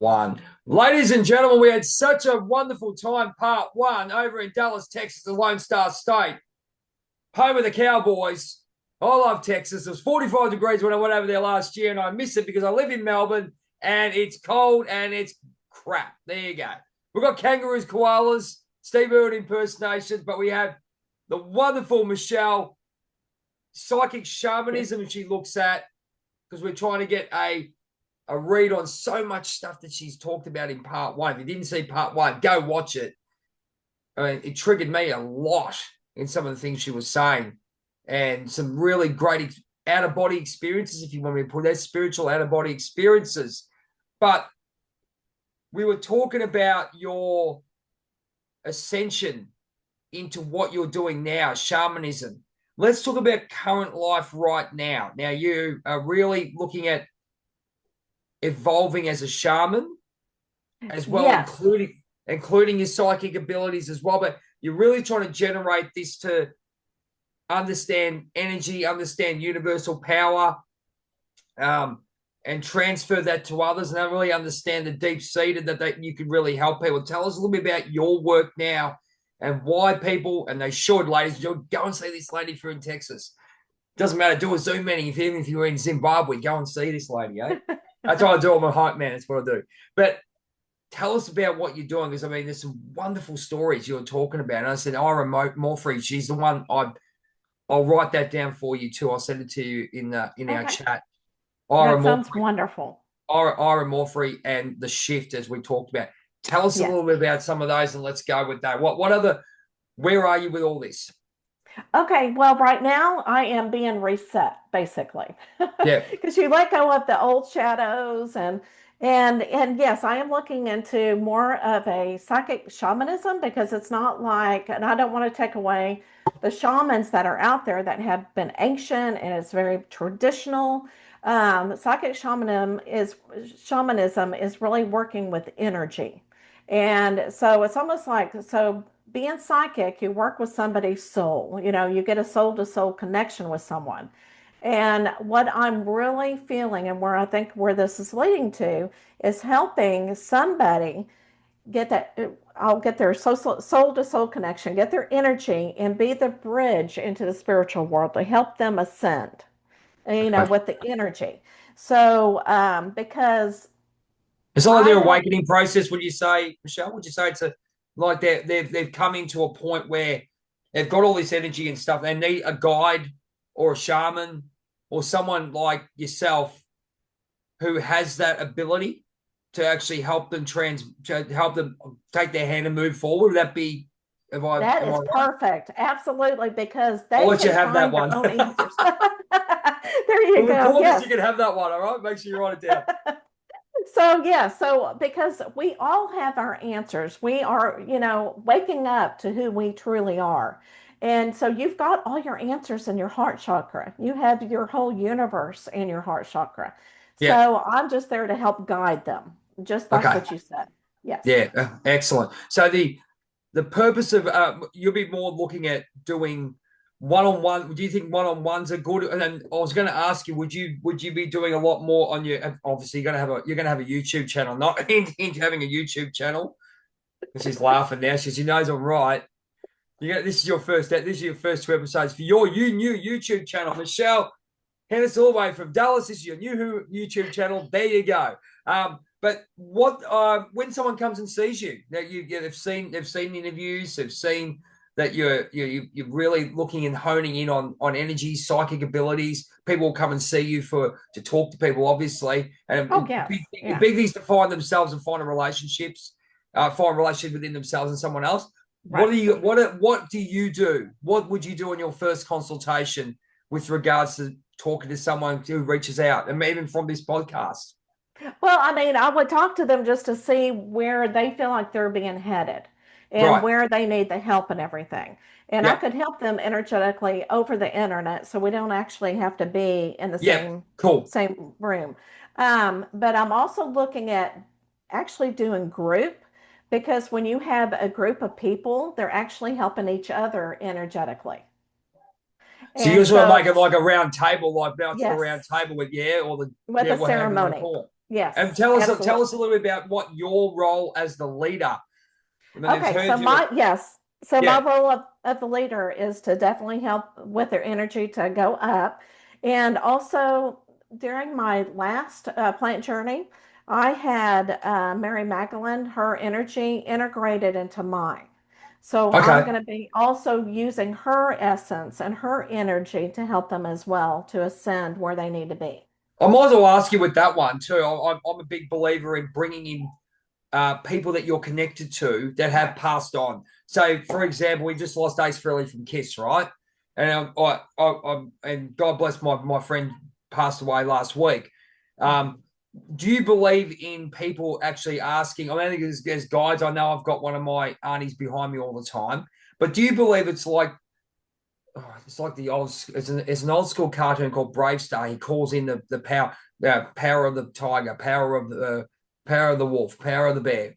one. Ladies and gentlemen, we had such a wonderful time, part one, over in Dallas, Texas, the Lone Star State, home of the Cowboys. I love Texas. It was 45 degrees when I went over there last year, and I miss it because I live in Melbourne, and it's cold, and it's crap. There you go. We've got kangaroos, koalas, Steve Irwin impersonations, but we have the wonderful Michelle, psychic shamanism she looks at, because we're trying to get a read on so much stuff that she's talked about in part one. If you didn't see part one, go watch it. I mean, it triggered me a lot in some of the things she was saying, and some really great out-of-body experiences, if you want me to put that, spiritual out-of-body experiences. But we were talking about your ascension into what you're doing now, shamanism. Let's talk about current life right now. Now, you are really looking at evolving as a shaman as well, Yes. including your psychic abilities as well. But you're really trying to generate this to understand energy, understand universal power, and transfer that to others, and really understand the deep-seated that you can really help people. Tell us a little bit about your work now and why people, and they should, ladies, go and see this lady if you're in Texas. Doesn't matter, do a Zoom meeting. Even if you're in Zimbabwe, go and see this lady, eh? That's what I do. I'm a hype man. That's what I do. But tell us about what you're doing, because, I mean, there's some wonderful stories you're talking about. And I said, Ira Morfrey, she's the one. I'll write that down for you, too. I'll send it to you in our chat. That sounds wonderful. Ira Morfrey and the shift, as we talked about. Tell us a little bit about some of those, and let's go with that. Where are you with all this? Okay, well, right now I am being reset, basically. Yeah. Because you let go of the old shadows and yes, I am looking into more of a psychic shamanism, because it's not like, and I don't want to take away the shamans that are out there that have been ancient and it's very traditional. Psychic shamanism is really working with energy. And so it's almost like, so being psychic, you work with somebody's soul, you get a soul to soul connection with someone. And what I'm really feeling, and where this is leading to, is helping somebody get that. I'll get their soul to soul connection, get their energy, and be the bridge into the spiritual world to help them ascend, Okay. with the energy. So, because It's not like I their want, awakening process, would you say, Michelle? Would you say it's like they've come into a point where they've got all this energy and stuff. They need a guide or a shaman or someone like yourself who has that ability to actually help them take their hand and move forward? Would that be, that am I is right? perfect. Absolutely, because I'll they let you can have that find one. their own answers. There you We'll go. record this, Yes. you can have that one, all right? Make sure you write it down. So, yeah, so because we all have our answers, we are, waking up to who we truly are. And so you've got all your answers in your heart chakra. You have your whole universe in your heart chakra. Yeah. So I'm just there to help guide them, just like Okay. what you said. Yes. Yeah. Excellent. So the purpose of you'll be more looking at doing one-on-one. Do you think one-on-ones are good? And then I was going to ask you, would you be doing a lot more on your? Obviously, you're going to have a YouTube channel. Not into having a YouTube channel. She's laughing now. She knows I'm right. This is your first. This is your first two episodes for your new YouTube channel, Michelle Henderson, all the way from Dallas. This is your new YouTube channel. There you go. But what when someone comes and sees you, now they've seen interviews, they've seen that you're really looking and honing in on energy, psychic abilities. People will come and see you to talk to people, obviously, and Oh, yes. Yeah. big things to find themselves and find find a relationship within themselves and someone else. Right. What do you do? What would you do in your first consultation with regards to talking to someone who reaches out, and even from this podcast? Well, I mean, I would talk to them just to see where they feel like they're being headed and Right. where they need the help and everything. And I Yep. could help them energetically over the internet, so we don't actually have to be in the Yep. same Cool. same room. But I'm also looking at actually doing group, because when you have a group of people, they're actually helping each other energetically. So you And just want to make so, it like a round table, like bounce to a round yes, table with with a whatever you want to ceremony. call it. And Yes, tell us absolutely. a little bit about what your role as the leader. I mean, they've Okay, heard you. so my Yeah. role of the leader is to definitely help with their energy to go up. And also during my last plant journey, I had Mary Magdalene, her energy integrated into mine. So I'm Okay. going to be also using her essence and her energy to help them as well to ascend where they need to be. I might as well ask you with that one too. I'm a big believer in bringing in people that you're connected to that have passed on. So, for example, we just lost Ace Frehley from Kiss, right? And and God bless my friend passed away last week. Um, do you believe in people actually asking? I think there's guides. I know I've got one of my aunties behind me all the time, but do you believe it's like the old it's an old school cartoon called Brave Star. He calls in the power of the tiger, power of the wolf, power of the bear.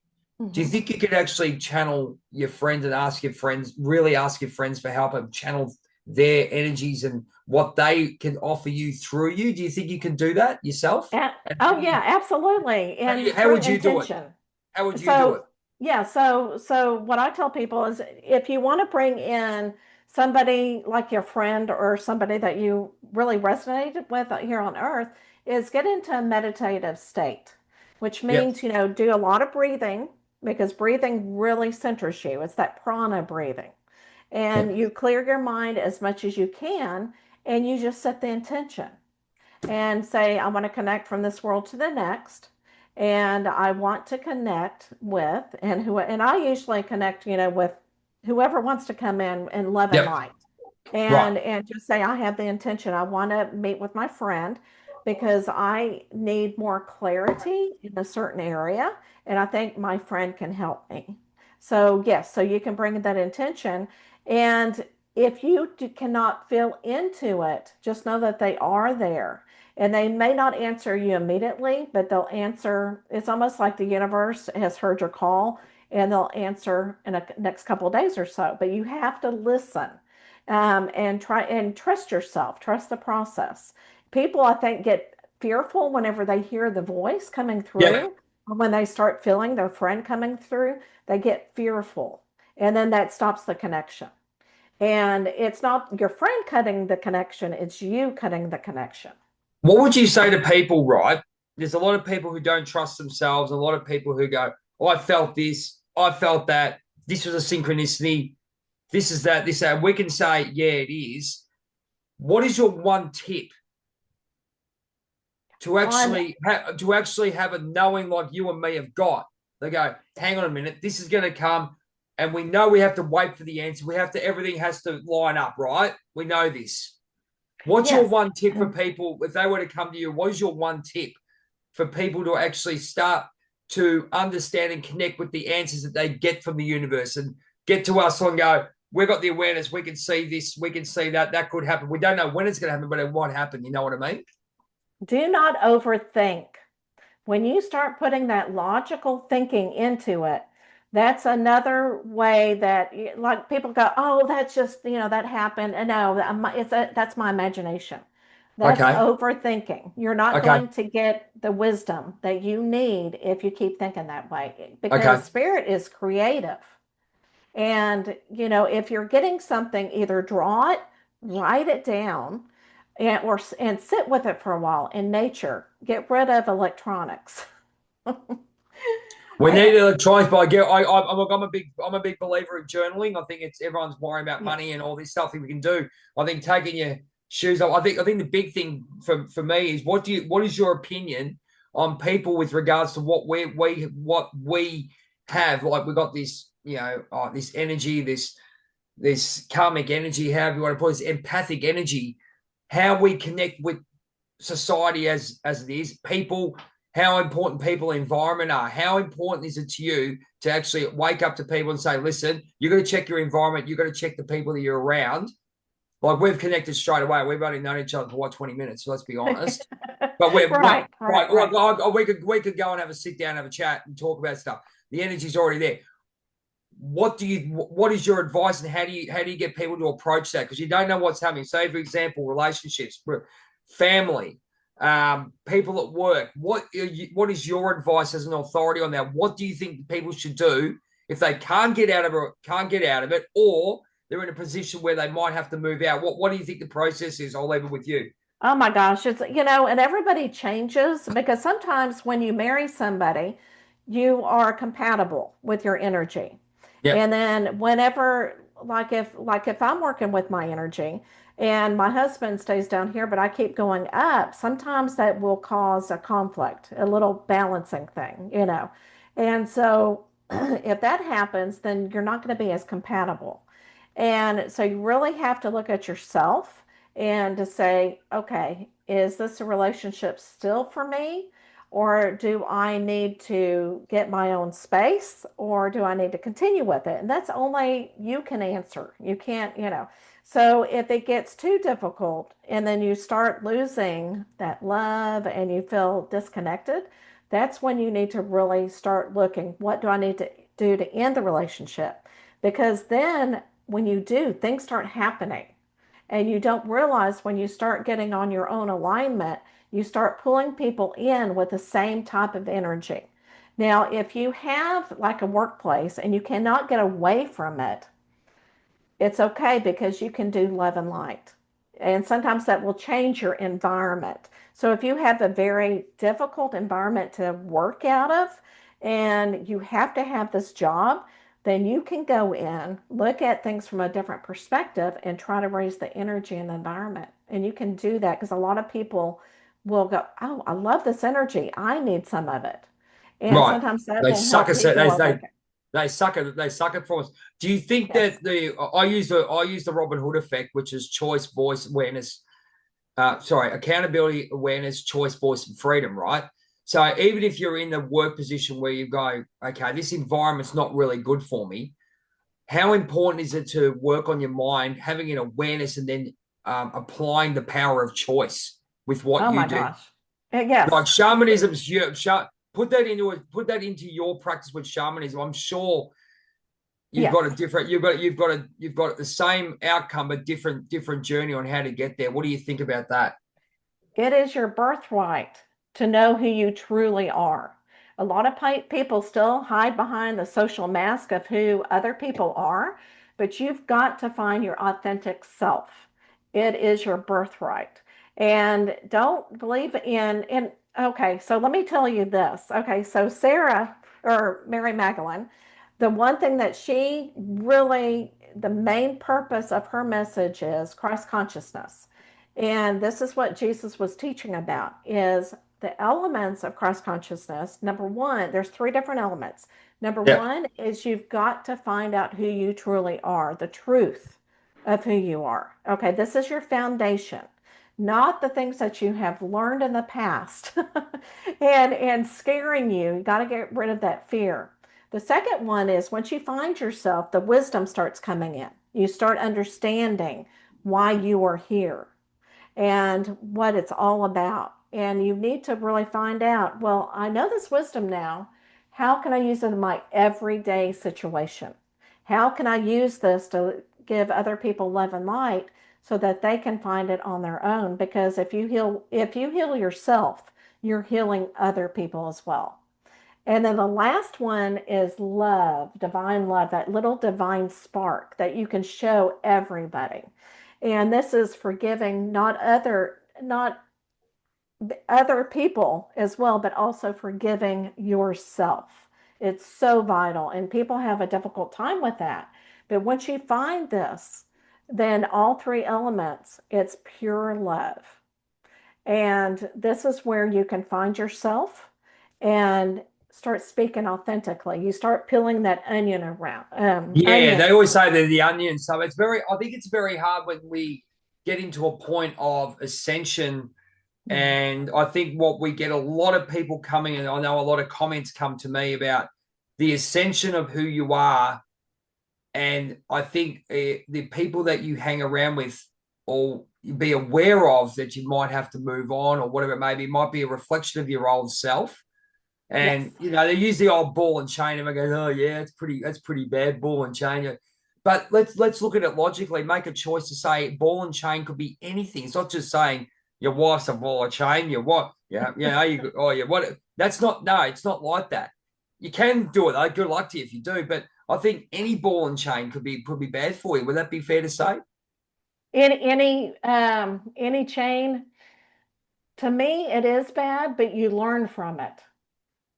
Do you Mhm. think you could actually channel your friends and ask your friends, really ask your friends for help and channel their energies and what they can offer you through you? Do you think you can do that yourself? Yeah. And Oh, yeah, absolutely. And how through would you do it? intention. How would you do it? So, yeah, so what I tell people is if you want to bring in somebody like your friend or somebody that you really resonated with here on earth, is get into a meditative state, which Yep. means, do a lot of breathing because breathing really centers you. It's that prana breathing. Yep. And you clear your mind as much as you can, and you just set the intention and say, I want to connect from this world to the next. And I want to connect with, and I usually connect, with whoever wants to come in love and Yep. light. Right. And just say, I have the intention. I want to meet with my friend because I need more clarity in a certain area. And I think my friend can help me. So, yes, so you can bring that intention. And if you cannot feel into it, just know that they are there. And they may not answer you immediately, but they'll answer. It's almost like the universe has heard your call and they'll answer in the next couple of days or so. But you have to listen and try and trust yourself, trust the process. People, I think, get fearful whenever they hear the voice coming Yep. through, or when they start feeling their friend coming through, they get fearful. And then that stops the connection. And it's not your friend cutting the connection, it's you cutting the connection. What would you say to people, right? There's a lot of people who don't trust themselves, a lot of people who go, oh, I felt this, I felt that, this was a synchronicity, this is that, this, that. We can say, yeah, it is. What is your one tip On to actually have a knowing like you and me have got? They go, hang on a minute, this is going to come, and we know we have to wait for the answer. We have to, everything has to line up, right? We know this. What's your Yes. one tip for people if they were to come to you? What is your one tip for people to actually start to understand and connect with the answers that they get from the universe and get to us and go, we've got the awareness, we can see this, we can see that, that could happen. We don't know when it's going to happen, but it might happen. You know what I mean? Do not overthink. When you start putting that logical thinking into it, that's another way that, like, people go, oh, that's just, that happened. And no, that's my imagination. That's Okay. overthinking. You're not Okay. going to get the wisdom that you need if you keep thinking that way Okay. because spirit is creative. And, if you're getting something, either draw it, write it down, and sit with it for a while in nature. Get rid of electronics. We need I, electronics, but I'm a big believer in journaling. I think it's everyone's worrying about money yes. and all this stuff that we can do. I think taking your shoes off. I think the big thing for me is what is your opinion on people with regards to what we have? Like we got this, this energy, this karmic energy, however you want to put it, this empathic energy, how we connect with society as it is, people, how important people, environment are. How important is it to you to actually wake up to people and say, listen, you got to check your environment, you got to check the people that you're around. Like we've connected straight away. We've only known each other for 20 minutes, so let's be honest. But we're Right, right. right, right. We could go and have a sit down, have a chat, and talk about stuff. The energy's already there. What is your advice and how do you get people to approach that? Because you don't know what's happening. Say, for example, relationships, family. people at work. What is your advice as an authority on that? What do you think people should do if they can't get out of it, or they're in a position where they might have to move out? What do you think the process is? I'll leave it with you. Oh my gosh, it's, and everybody changes because sometimes when you marry somebody, you are compatible with your energy. Yep. And then whenever, like if I'm working with my energy and my husband stays down here, but I keep going up, sometimes that will cause a conflict, a little balancing thing. And so if that happens, then you're not going to be as compatible. And so you really have to look at yourself and to say, okay, is this a relationship still for me? Or do I need to get my own space? Or do I need to continue with it? And that's only you can answer. You can't. So if it gets too difficult and then you start losing that love and you feel disconnected, that's when you need to really start looking, what do I need to do to end the relationship? Because then when you do, things start happening. And you don't realize when you start getting on your own alignment, you start pulling people in with the same type of energy. Now, if you have like a workplace and you cannot get away from it, it's okay because you can do love and light. And sometimes that will change your environment. So if you have a very difficult environment to work out of and you have to have this job, then you can go in, look at things from a different perspective, and try to raise the energy in the environment. And you can do that because a lot of people will go, oh, I love this energy. I need some of it. And Right. sometimes that They will suck help us. people awaken. They suck it from us. Do you think Yes. that I use the Robin Hood effect, which is choice, voice, awareness, accountability, awareness, choice, voice, and freedom, right? So even if you're in the work position where you go, okay, this environment's not really good for me, how important is it to work on your mind, having an awareness, and then applying the power of choice with what Oh you my do? gosh. Like Yes. shamanism, put that into your practice with shamanism. I'm sure you've got a Yes. different, you've got the same outcome, but different journey on how to get there. What do you think about that? It is your birthright to know who you truly are. A lot of people still hide behind the social mask of who other people are, but you've got to find your authentic self. It is your birthright. And don't believe okay, so let me tell you this. Okay, so Sarah or Mary Magdalene, the one thing that she really, the main purpose of her message is Christ consciousness. And this is what Jesus was teaching about is the elements of Christ consciousness. Number one, there's three different elements. Number Yeah. one is you've got to find out who you truly are, the truth of who you are. Okay, this is your foundation, not the things that you have learned in the past and scaring you. You got to get rid of that fear. The second one is once you find yourself, the wisdom starts coming in. You start understanding why you are here and what it's all about. And you need to really find out, well, I know this wisdom now. How can I use it in my everyday situation? How can I use this to give other people love and light so that they can find it on their own? Because if you heal yourself, you're healing other people as well. And then the last one is love, divine love, that little divine spark that you can show everybody. And this is forgiving not other people as well, but also forgiving yourself. It's so vital, and people have a difficult time with that. But once you find this, then all three elements, it's pure love. And this is where you can find yourself and start speaking authentically. You start peeling that onion around, Yeah, they onion. always say they're the onion. So I think it's very hard when we get into a point of ascension. And I think what we get a lot of people coming, and I know a lot of comments come to me about the ascension of who you are. And I think the people that you hang around with or be aware of that you might have to move on or whatever it may be, might be a reflection of your old self. And Yes. they use the old ball and chain, and I go, oh yeah, that's pretty bad, ball and chain. But let's look at it logically. Make a choice to say ball and chain could be anything. It's not just saying your wife's a ball of chain. Your what? Yeah, yeah. Oh, yeah. What? That's not. No, it's not like that. You can do it. Though. Good luck to you if you do. But I think any ball and chain could be bad for you. Would that be fair to say? Any chain, to me, it is bad, but you learn from it.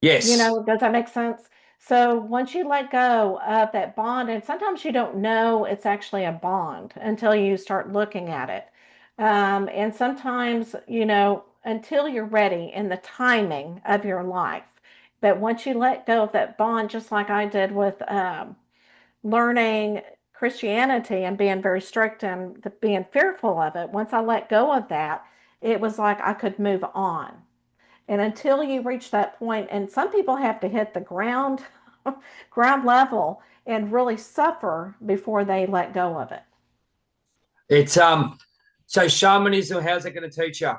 Yes. Does that make sense? So once you let go of that bond, and sometimes you don't know it's actually a bond until you start looking at it. And sometimes, until you're ready in the timing of your life. But once you let go of that bond, just like I did with learning Christianity and being very strict and being fearful of it, once I let go of that, it was like I could move on. And until you reach that point, and some people have to hit the ground, ground level and really suffer before they let go of it. It's So shamanism. How's that going to teach you?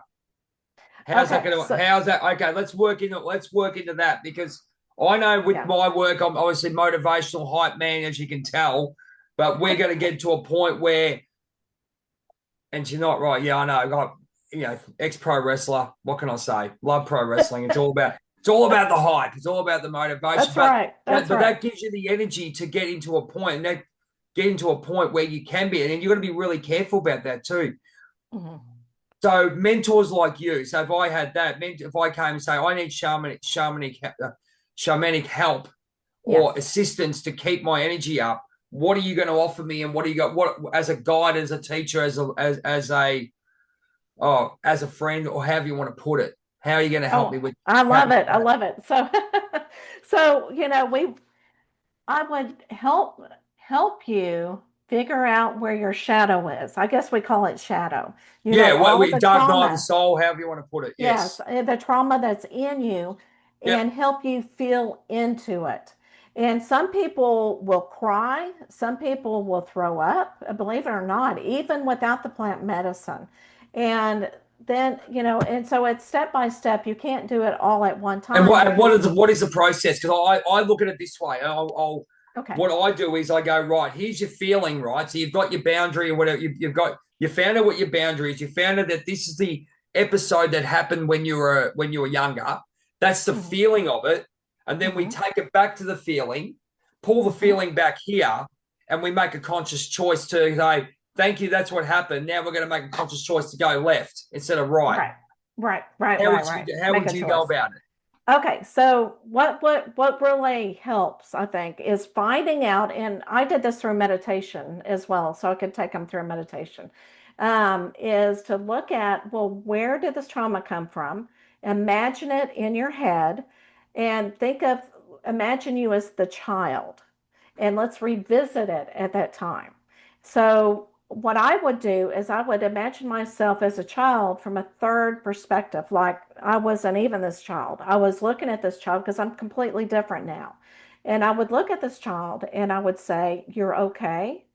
How's that Okay, going to? so How's that? Okay, let's work into that because I know with yeah. my work, I'm obviously motivational hype man, as you can tell, but we're going to get to a point where, and you're not right. Yeah, I know. I got ex pro wrestler. What can I say? Love pro wrestling. It's all about the hype. It's all about the motivation. That's But right. that, That's but right. that gives you the energy to get into a point, and that get into a point where you can be, and then you're going to be really careful about that too. Mhm. So mentors like you. So if I had that, if I came and say I need shamanic help or Yes. assistance to keep my energy up, what are you going to offer me? And what do you got? What as a guide, as a teacher, as a friend, or however you want to put it? How are you going to help me Oh, with I help love me it. with I that? love it. So, so, I would help you figure out where your shadow is. I guess we call it shadow. Yeah, All of we the dark night of the trauma. soul, however you want to put it. Yes, Yes. the trauma that's in you and Yep. help you feel into it. And some people will cry, some people will throw up, believe it or not, even without the plant medicine. And then, and so it's step by step. You can't do it all at one And time what because, is the process? Because I look at it this way. okay. What I do is I go, right, here's your feeling, right? So you've got your boundary or whatever. You found out what your boundary is. You found out that this is the episode that happened when you were younger. That's the Hmm. feeling of it. And then we Hmm. take it back to the feeling, pull the Hmm. feeling back here, and we make a conscious choice to say, thank you, that's what happened. Now we're going to make a conscious choice to go left instead of right. Right, right, right, How would right, you right. how Make would a you go choice. about it? Okay, so what really helps, I think, is finding out, and I did this through meditation as well, so I could take them through meditation, is to look at, well, where did this trauma come from? Imagine it in your head and imagine you as the child, and let's revisit it at that time. So what I would do is I would imagine myself as a child from a third perspective, like I wasn't even this child. I was looking at this child because I'm completely different now. And I would look at this child and I would say, you're okay.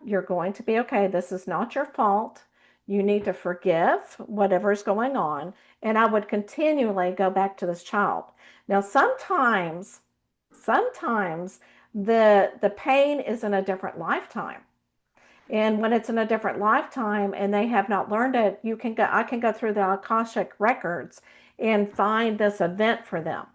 You're going to be okay. This is not your fault. You need to forgive whatever's going on. And I would continually go back to this child. Now, sometimes the pain is in a different lifetime. And when it's in a different lifetime and they have not learned it, I can go through the Akashic records and find this event for them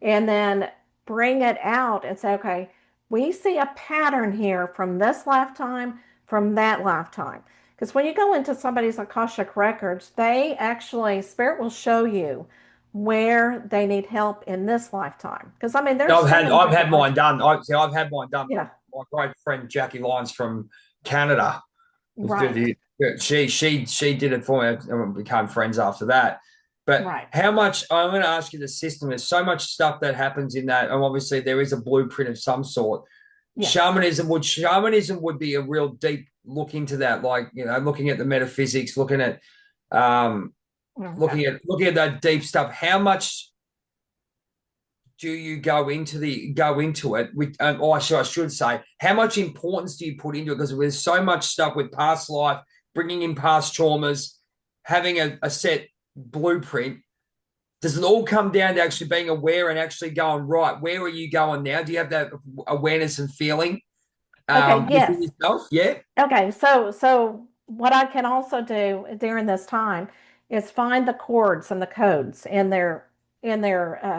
and then bring it out and say, okay, we see a pattern here from this lifetime, from that lifetime. Because when you go into somebody's Akashic records, Spirit will show you where they need help in this lifetime. Because I mean, there's I've so had many I've had different mine lifetimes. done. I've had mine done. Yeah, My great friend Jackie Lyons from Canada. right, She did it for me and we became friends after that. But right. how much I'm going to ask you the system. There's so much stuff that happens in that, and obviously there is a blueprint of some sort. Yes. Shamanism would be a real deep look into that, like looking at the metaphysics, um, Okay. looking at that deep stuff. How much do you go into it with or I should say how much importance do you put into it because there's so much stuff with past life, bringing in past traumas, having a set blueprint. Does it all come down to actually being aware and actually going, right, where are you going now? Do you have that awareness and feeling Okay, within yes. yourself? Yeah. Okay, so what I can also do during this time is find the chords and the codes in their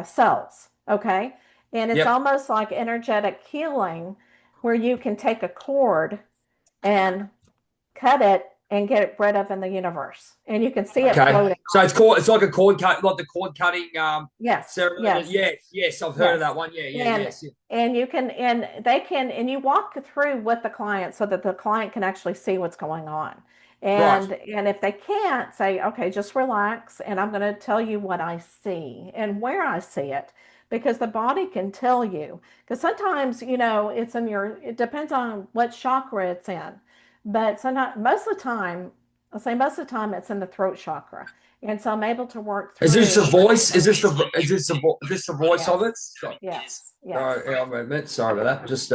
cells. Okay, and it's Yep. almost like energetic healing, where you can take a chord and cut it and get it rid of in the universe, and you can see it Okay. floating So off. it's like a cord cut, like the cord cutting Yes, ceremony. yes, Yes, I've heard of yes. that one. And Yes. Yeah. you can and they can and you walk through with the client so that the client can actually see what's going on. Right. And if they can't, say, okay, just relax, and I'm going to tell you what I see and where I see it, because the body can tell you. Because sometimes, it's in it depends on what chakra it's in. But sometimes, most of the time, I'll say most of the time it's in the throat chakra. And so I'm able to work Is this through. the voice? Is this the voice of Yes, it? Sorry, yes, yes, yeah, I'm a minute. Sorry about that. Just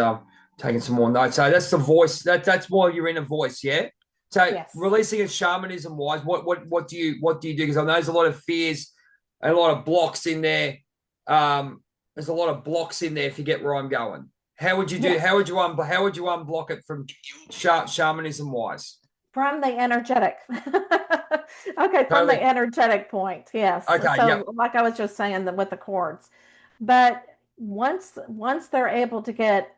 taking some more notes. So that's the voice. That's more your inner voice, yeah. So yes. releasing it shamanism wise, what do you do? Because I know there's a lot of fears and a lot of blocks in there. There's a lot of blocks in there. If you get where I'm going, how would you do? Yes, How would you unblock it from shamanism wise? from the energetic. Okay, from the Totally. energetic point. Yes. Okay. Yep. So, like I was just saying, with the chords, but once they're able to get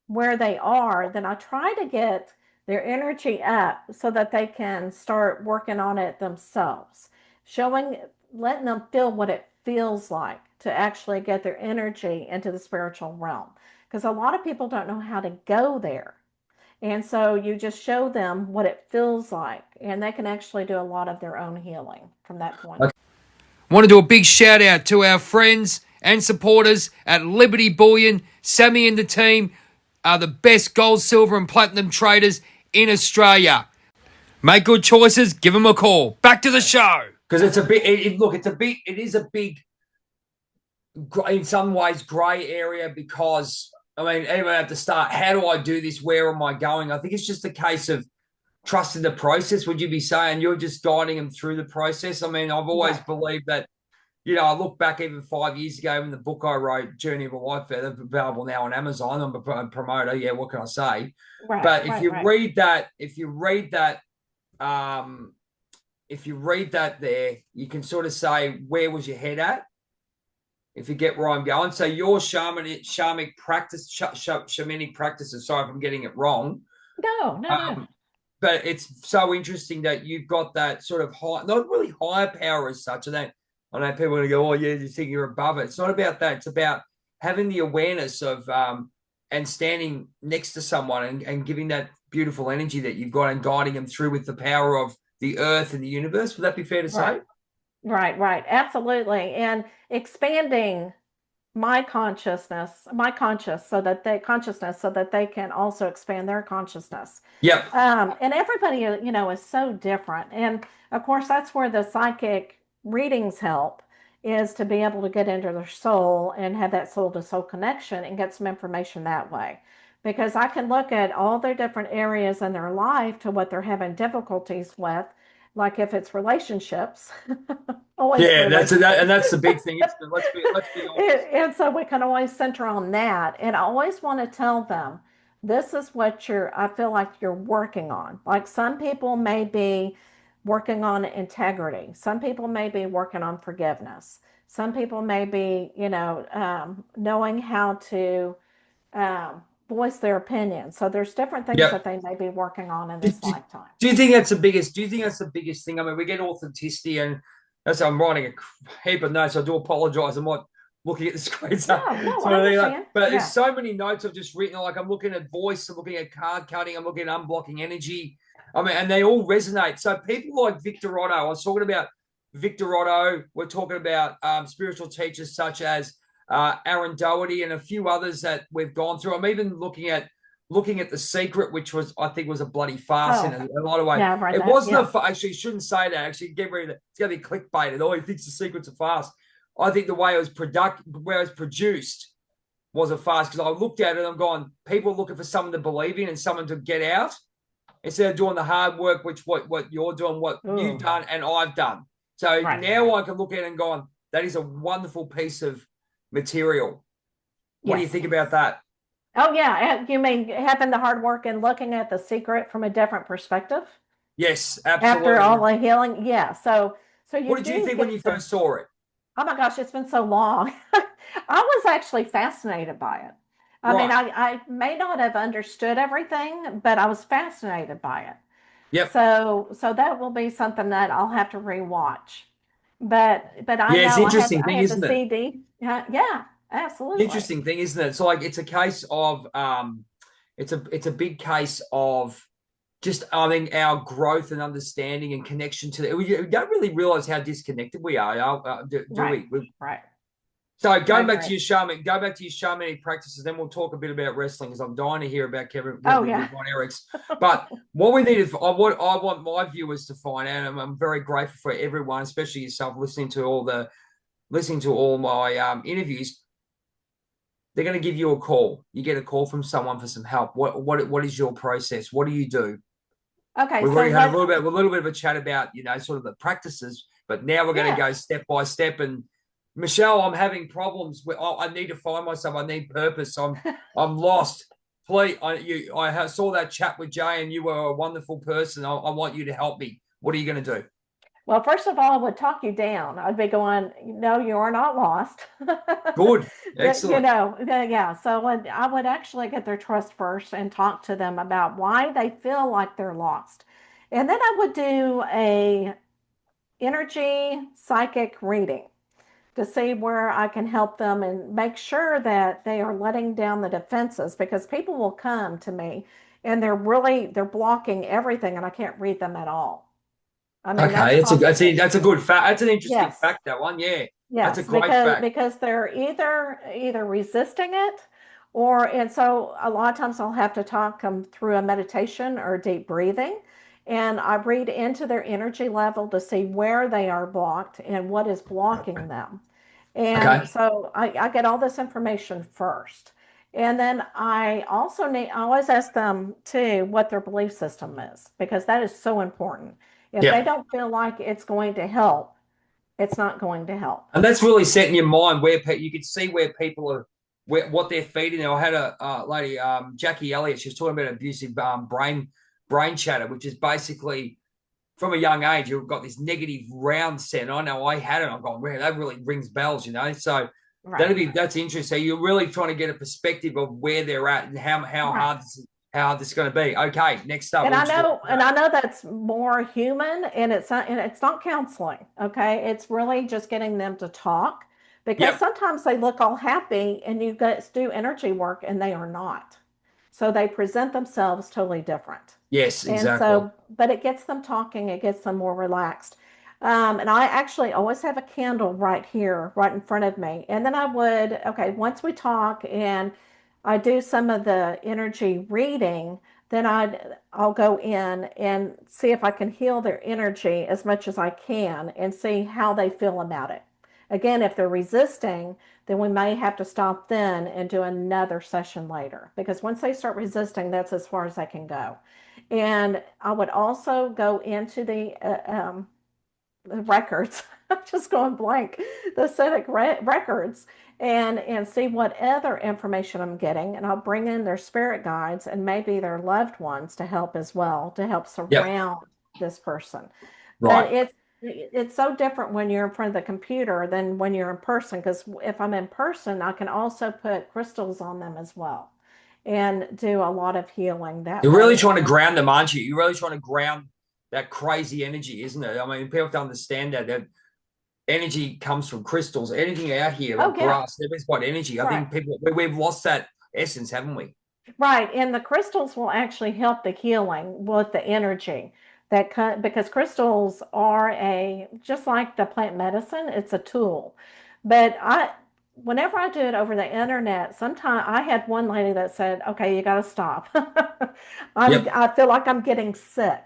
where they are, then I try to get their energy up so that they can start working on it themselves, showing, letting them feel what it feels like to actually get their energy into the spiritual realm. Because a lot of people don't know how to go there. And so you just show them what it feels like, and they can actually do a lot of their own healing from that point. Okay. Want to do a big shout out to our friends and supporters at Liberty Bullion. Sammy and the team are the best gold, silver, and platinum traders in Australia. Make good choices. Give them a call. Back to the show. Because it's a bit. Look, it is a big, in some ways, grey area. Because I mean, even at the start, how do I do this? Where am I going? I think it's just a case of trusting the process. Would you be saying you're just guiding them through the process? I mean, I've always Right. believed that. I look back even 5 years ago in the book I wrote, Journey of a Whitefeather, available now on Amazon. I'm a promoter. Yeah, what can I say? Right, But right, right. um, if you read that there, you can sort of say, where was your head at? If you get where I'm going. So your shamanic practice, shamanic practices, sorry if I'm getting it wrong. No, no, no. But it's so interesting that you've got that sort of high, not really higher power as such. I know people are going to go, oh, yeah, you think you're above it. It's not about that. It's about having the awareness of and standing next to someone and giving that beautiful energy that you've got and guiding them through with the power of the earth and the universe. Would that be fair to Right, say? right, right. Absolutely. And expanding consciousness so that they can also expand their consciousness. Yep. And everybody, is so different. And of course, that's where the psychic readings help, is to be able to get into their soul and have that soul to soul connection and get some information that way. Because I can look at all their different areas in their life to what they're having difficulties with, like if it's relationships, always Yeah, relationships. and that's the big thing, isn't it? Let's be honest. And so we can always center on that. And I always want to tell them, this is what I feel like you're working on. Like some people may be working on integrity. Some people may be working on forgiveness. Some people may be, knowing how to voice their opinion. So there's different things that Yep. they may be working on in Do, this do, lifetime. do you think that's the biggest? Do you think that's the biggest thing? I mean, we get authenticity, and that's I'm writing a heap of notes. I do apologize. I'm not looking at the screen, so, No, no, sort I of thing understand. but there's Yeah. so many notes I've just written. Like I'm looking at voice, I'm looking at card cutting, I'm looking at unblocking energy. I mean, and they all resonate. So people like Victor Otto, I was talking about Victor Otto. We're talking about spiritual teachers such as Aaron Doherty and a few others that we've gone through. I'm even looking at The Secret, which was I think was a bloody farce in Oh, a lot of ways. yeah, I've read It that. wasn't Yeah. actually. Shouldn't say that. Actually, get rid of it. It's going to be clickbaited. Oh, he thinks The Secret's a farce. I think the way it was where it was produced was a farce because I looked at it and I'm going, people are looking for someone to believe in and someone to get out instead of doing the hard work, which what you're doing, what you've Ooh, done and I've done. So right. now I can look at it and go, that is a wonderful piece of material. What do you Yes. think about that? Oh, yeah. You mean having the hard work and looking at The Secret from a different perspective Yes, after absolutely. all the healing? Yeah. So So What you did you do think when get you the, first saw it? oh my gosh, it's been so long. I was actually fascinated by it. I mean, Right. I may not have understood everything, but I was fascinated by it. Yep. So that will be something that I'll have to rewatch. But I Yeah, it's know an interesting I thing, had the isn't it? CD. Yeah, absolutely. Interesting thing, isn't it? It's like it's a case of it's a big case of just I think our growth and understanding and connection to the, we don't really realize how disconnected we are. Do Right, we? right. So I going back to agree. your shaman, go back to your shamanic practices. Then we'll talk a bit about wrestling, because I'm dying to hear about Oh Kevin yeah. Von Erich's. But what we need is, what I want my viewers to find out, and I'm very grateful for everyone, especially yourself, listening to all my interviews. They're going to give you a call. You get a call from someone for some help. What is your process? What do you do? Okay, We've so already had what? a little bit of a chat about, sort of the practices, but now we're going to go Yes. step by step. And Michelle, I'm having problems with. Oh, I need to find myself. I need purpose. I'm lost. Please, saw that chat with Jay, and you were a wonderful person. I want you to help me. What are you going to do? Well, first of all, I would talk you down. I'd be going, no, you are not lost. Good, excellent. Yeah. So I would actually get their trust first and talk to them about why they feel like they're lost. And then I would do a energy psychic reading to see where I can help them and make sure that they are letting down the defenses, because people will come to me and they're blocking everything and I can't read them at all. I mean, that's Okay, causing it. that's a good fact. That's an interesting Yes. fact. That one, yeah, that's a Yes, great fact. because they're either resisting it, or and so a lot of times I'll have to talk them through a meditation or deep breathing, and I read into their energy level to see where they are blocked and what is blocking them. And Okay, so I get all this information first. And then I always ask them too what their belief system is, because that is so important. If they yep. don't feel like it's going to help, it's not going to help. And that's really setting your mind where you can see where people are, what they're feeding. I had a lady, Jackie Elliott. She was talking about abusive brain chatter, which is basically from a young age you've got this negative round set. I know I had it. I'm going, man, that really rings bells. So Right. that's interesting. So you're really trying to get a perspective of where they're at and Right. how hard this is going to be. Okay, next up, And we'll just talk about. I know that's more human, and it's not counseling, okay? It's really just getting them to talk, because Yep. sometimes they look all happy and you guys do energy work and they are not. So they present themselves totally different. Yes, And exactly. so, but it gets them talking, it gets them more relaxed. And I actually always have a candle right here, right in front of me. And then okay, once we talk and I do some of the energy reading, then I'll go in and see if I can heal their energy as much as I can and see how they feel about it. Again, if they're resisting, then we may have to stop then and do another session later, because once they start resisting, that's as far as I can go. And I would also go into the records. I'm just going blank. The records, and see what other information I'm getting, and I'll bring in their spirit guides and maybe their loved ones to help as well, to help Yep. surround this person. But Right. it's so different when you're in front of the computer than when you're in person, because if I'm in person, I can also put crystals on them as well and do a lot of healing that You're really way. trying to ground them, aren't you? You're really trying to ground that crazy energy, isn't it? I mean, people have to understand that energy comes from crystals. Anything out here, Oh like yeah, grass, everything's got energy. I right. think we've lost that essence, haven't we? Right, and the crystals will actually help the healing with the energy because crystals are a just like the plant medicine, it's a tool. But whenever I do it over the internet, sometimes I had one lady that said, "Okay, you got to stop. Yep. I feel like I'm getting sick."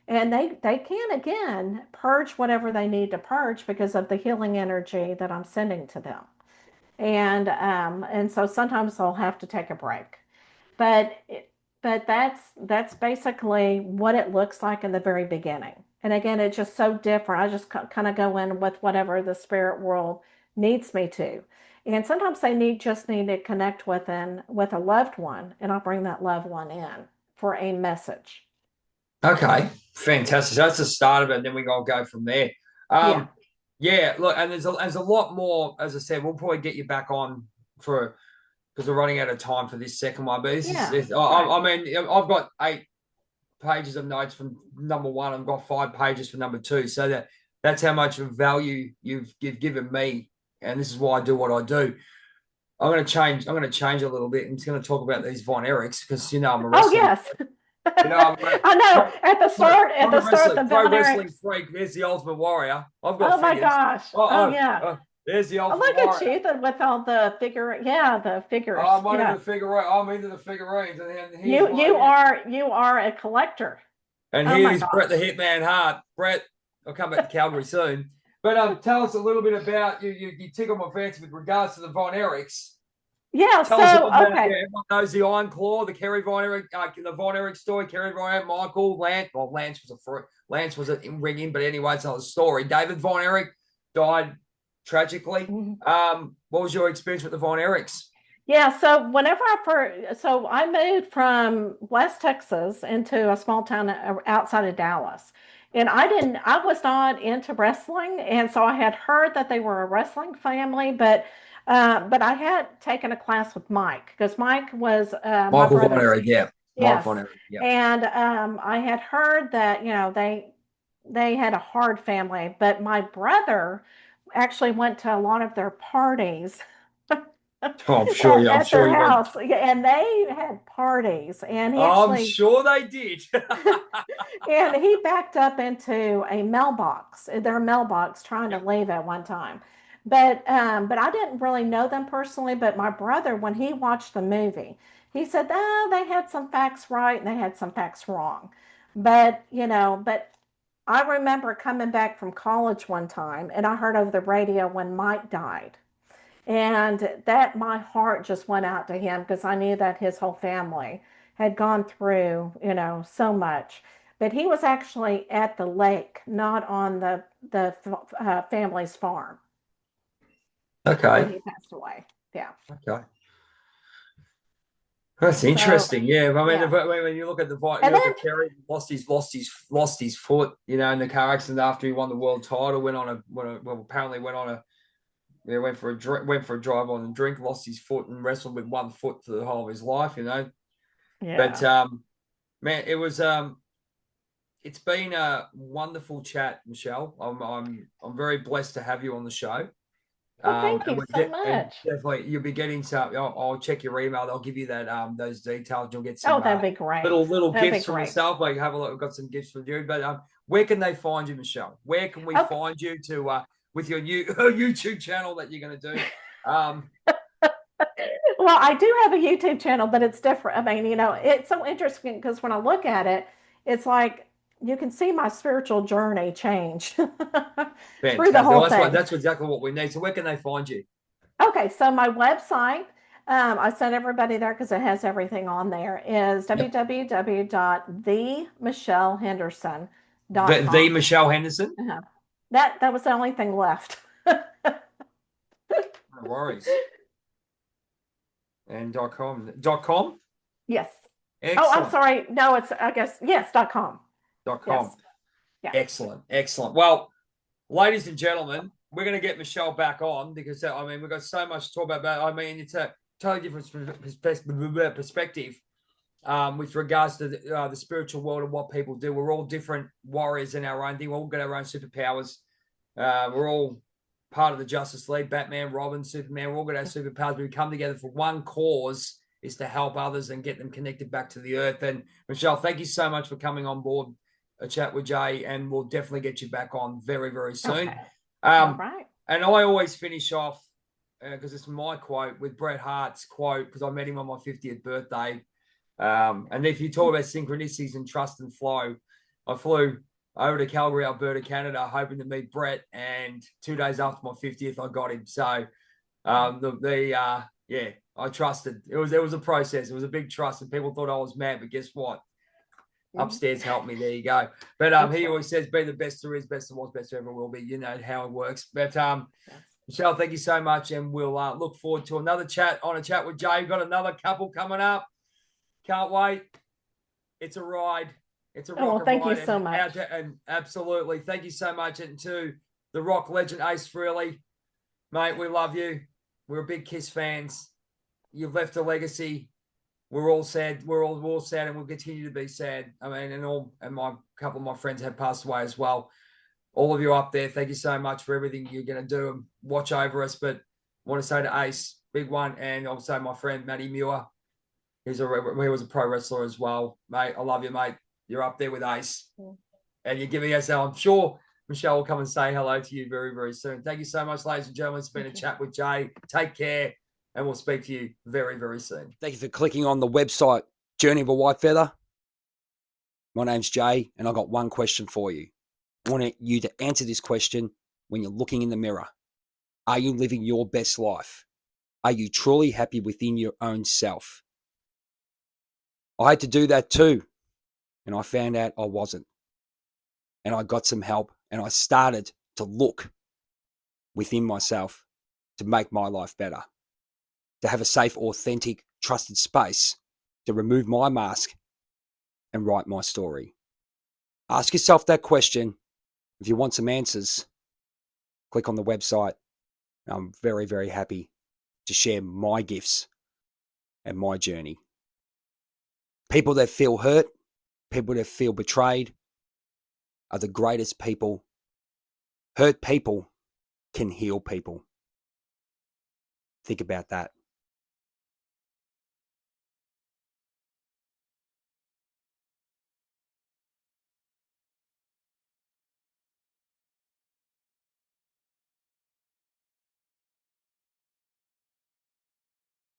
And they can again purge whatever they need to purge because of the healing energy that I'm sending to them. And so sometimes they'll have to take a break. But but that's basically what it looks like in the very beginning. And again, it's just so different. I just kind of go in with whatever the spirit world needs me to. And sometimes they just need to connect with a loved one, and I'll bring that loved one in for a message. Okay. Fantastic. So that's the start of it. And then we go from there. Yeah. Yeah, look, and there's a lot more. As I said, we'll probably get you back on for because we're running out of time for this second one. But Yeah. I mean, I've got 8 pages of notes from number one. I've got 5 pages for number two. So that's how much of value you've given me, and this is why I do what I do. I'm going to change. I'm going to change a little bit. I'm just going to talk about these Von Erichs because I'm a Oh wrestling. yes. I'm I know. At the start, the pro Von wrestling Erichs. freak. There's the Ultimate Warrior. I've got Oh my figures. gosh. Oh Oh, yeah. there's the Oh, Ultimate look at Warrior. you with all the the figures. I'm into the figure. I'm into the figurines, and here's You my you are you are a collector. and Oh my here's Brett the gosh. Hitman Hart. Brett, I'll come back to Calgary soon. But tell us a little bit about you. You tickle my fancy with regards to the Von Erichs. Yeah, Tell us so all about okay. everyone knows the Iron Claw, the Kerry Von Erich, the Von Erich story. Kerry Von Erich, Michael Lance. Well, Lance was in ringing, but anyway, it's another story. David Von Erich died tragically. Mhm. What was your experience with the Von Erichs? Yeah, so so I moved from West Texas into a small town outside of Dallas. And I was not into wrestling. And so I had heard that they were a wrestling family, but I had taken a class with Mike because Mike was my Michael Von brother's. Erich, yeah. Mike Yes. Von Erich, yeah. And I had heard that, they had a hard family, but my brother actually went to a lot of their parties Oh, I'm sure. Yeah, I'm at sure their you went. house. Yeah, and they had parties, and he I'm actually sure they did. and he backed up into their mailbox, trying to leave at one time. But I didn't really know them personally. But my brother, when he watched the movie, he said, "Oh, they had some facts right and they had some facts wrong." But I remember coming back from college one time, and I heard over the radio when Mike died. And that my heart just went out to him because I knew that his whole family had gone through, so much. But he was actually at the lake, not on the family's farm when Okay. he passed away. Yeah. Okay. That's So interesting. Yeah. I mean, yeah. when you look at you And look then at Kerry, lost his foot, in the car accident after he won the world title, apparently went on a, yeah, went for a drive on and drink, lost his foot and wrestled with one foot for the whole of his life. But, yeah. man, it's been a wonderful chat, Michelle. I'm very blessed to have you on the show. Well, thank And you we so and much. definitely you'll be getting some. I'll check your email. I'll give you that those details. You'll get Oh, some that'd be great. little That'd be gifts from great. myself. Like have a look. We've got some gifts from you. But where can they find you, Michelle? Where can we Okay. find you to with your new YouTube channel that you're going to do? Well, I do have a YouTube channel, but it's different. I mean, it's so interesting because when I look at it, it's like you can see my spiritual journey change through the Fantastic. whole Well, thing. that's exactly what we need. So where can they find you? Okay, so my website, I sent everybody there because it has everything on there, is Yep. The www.themichellehenderson.com. Michelle Henderson. Uh-huh. That was the only thing left. No worries. And .com. .com. Yes. Oh, I'm Excellent. sorry. No, it's, I guess, yes, .com. .com. Yes. Yeah. Excellent. Excellent. Well, ladies and gentlemen, we're going to get Michelle back on because we've got so much to talk about. I mean, it's a totally different perspective with regards to the spiritual world and what people do. We're all different warriors in our own thing. We all got our own superpowers. We're all part of the Justice League, Batman, Robin, Superman. We're all got our superpowers. We come together for one cause, is to help others and get them connected back to the earth. And Michelle, thank you so much for coming on board a chat with Jay, and we'll definitely get you back on very, very soon. Okay. All Um, right. and I always finish off because it's my quote with Bret Hart's quote because I met him on my 50th birthday. And if you talk about synchronicities and trust and flow, I flew over to Calgary, Alberta, Canada, hoping to meet Bret, and 2 days after my 50th, I got him. So yeah, I trusted. It was a process. It was a big trust, and people thought I was mad, but guess what? Upstairs helped me. There you go. But That's he right. always says, "Be the best there is, best there was, best there ever will be." You know how it works. But Yes. Michelle, thank you so much, and we'll look forward to another chat with Jay. We've got another couple coming up. Can't wait. It's a ride. It's a Oh, well, rocket thank you ride, so much. and absolutely, thank you so much. And to the rock legend Ace Frehley. Mate, we love you. We're big Kiss fans. You've left a legacy. We're all sad. We're all sad, and we'll continue to be sad. I mean, and my couple of my friends have passed away as well. All of you up there, thank you so much for everything you're going to do and watch over us. But I want to say to Ace, big one, and also my friend Matty Muir. He was a pro wrestler as well, mate. I love you, mate. You're up there with Ace, and you're giving us. I'm sure Michelle will come and say hello to you very, very soon. Thank you so much, ladies and gentlemen. It's been a chat with Jay. Take care, and we'll speak to you very, very soon. Thank you for clicking on the website, Journey of a Whitefeather. My name's Jay, and I've got one question for you. I want you to answer this question when you're looking in the mirror. Are you living your best life? Are you truly happy within your own self? I had to do that too, and I found out I wasn't. And I got some help, and I started to look within myself to make my life better, to have a safe, authentic, trusted space to remove my mask and write my story. Ask yourself that question. If you want some answers, click on the website. I'm very, very happy to share my gifts and my journey. People that feel hurt, people that feel betrayed are the greatest people. Hurt people can heal people. Think about that.